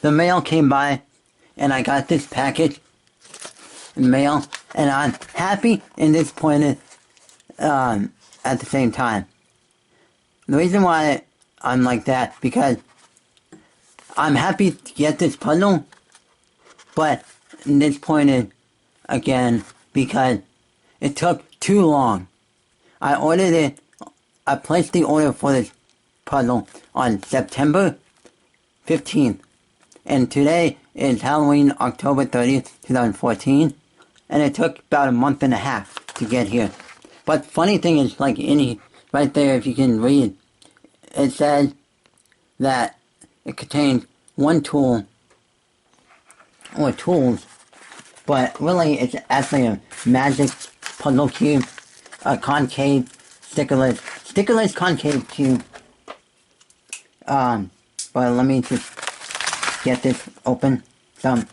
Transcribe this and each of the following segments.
the mail came by, and I got this package in mail, and I'm happy and disappointed at the same time. The reason why I'm like that, because I'm happy to get this puzzle, but disappointed again because it took too long. I placed the order for this puzzle on September 15th, and today is Halloween, October 30th, 2014, and it took about a month and a half to get here. But funny thing is, like right there, if you can read, it says that it contains one tool, or tools, but really it's actually a magic puzzle cube, a concave, stickerless concave cube. But let me just get this open some.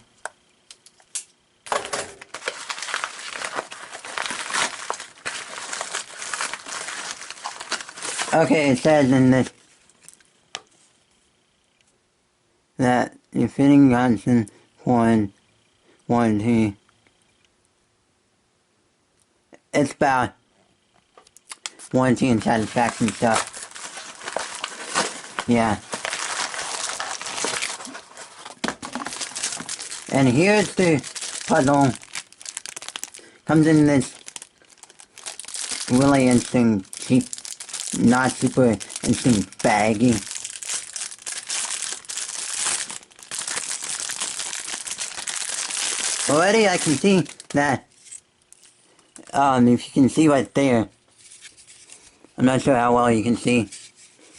Okay, it says in this that your fitting constant warranty. It's about warranty and satisfaction stuff. Yeah. And here's the puzzle. Comes in this really interesting, cheap, not super interesting baggie. Already I can see that, if you can see right there, I'm not sure how well you can see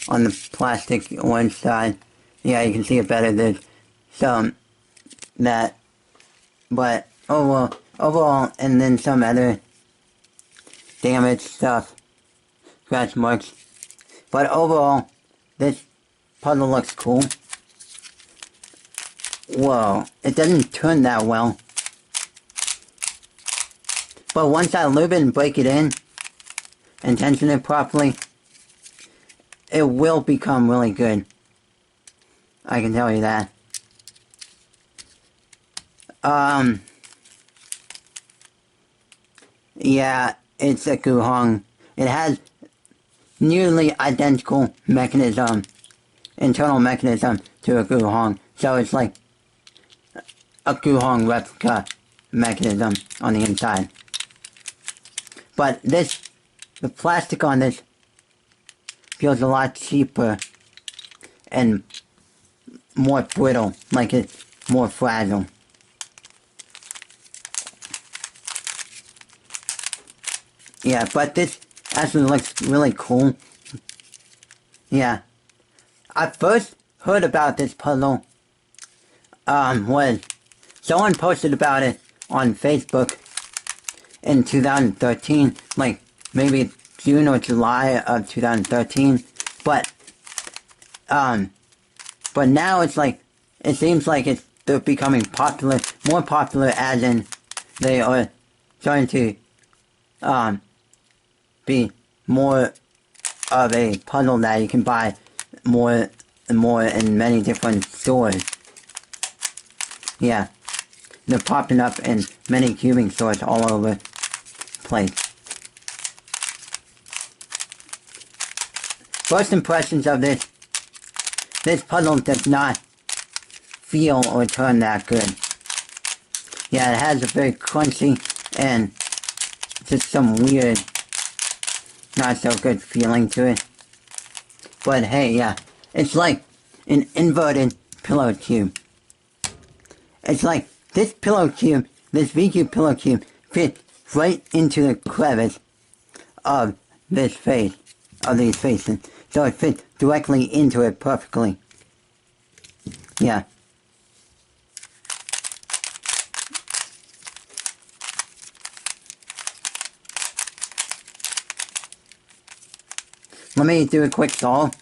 on the plastic orange side. Yeah, you can see it better. There's some that, but overall, and then some other damaged stuff, scratch marks. But overall, this puzzle looks cool. Whoa, it doesn't turn that well. But once I lube it and break it in and tension it properly, it will become really good. I can tell you that. Yeah, it's a Guhong. It has nearly identical mechanism, internal mechanism to a Guhong. So it's like a Guhong replica mechanism on the inside. But the plastic on this feels a lot cheaper and more brittle, like it's more fragile. Yeah, but this actually looks really cool. Yeah. I first heard about this puzzle, was someone posted about it on Facebook in 2013, like maybe June or July of 2013, but now it's like, it seems like they're becoming popular, more popular, as in they are starting to, be more of a puzzle that you can buy more and more in many different stores. Yeah. They're popping up in many cubing stores all over the place. First impressions of this puzzle does not feel or turn that good. Yeah, it has a very crunchy and just some weird, not so good feeling to it. But hey, yeah, it's like an inverted pillow cube. It's like this pillow cube, this VQ pillow cube, fits right into the crevice of this face, of these faces. So it fits directly into it perfectly. Yeah. Let me do a quick solve.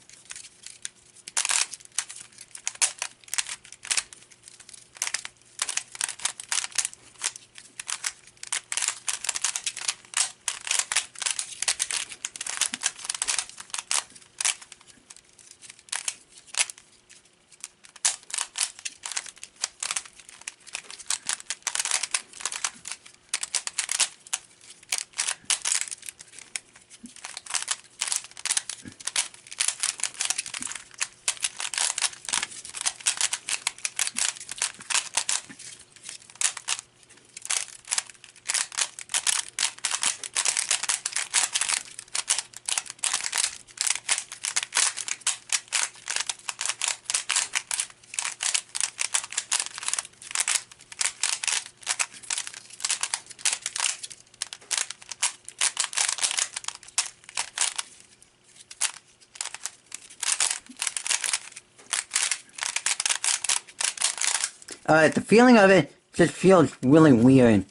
The feeling of it just feels really weird.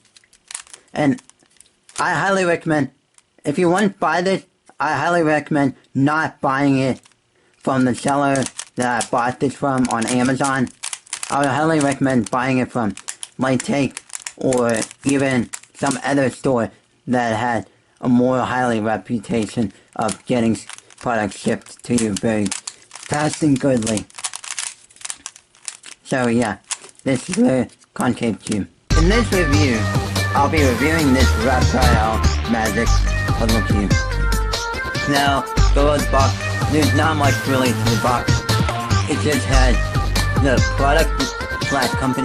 And I highly recommend, if you want to buy this, I highly recommend not buying it from the seller that I bought this from on Amazon. I would highly recommend buying it from Take or even some other store that had a more highly reputation of getting products shipped to you very fast and goodly. So yeah, this is the concave cube. In this review, I'll be reviewing this Raphael Magic puzzle cube. Now, the box, there's not much really to the box. It just has the product / company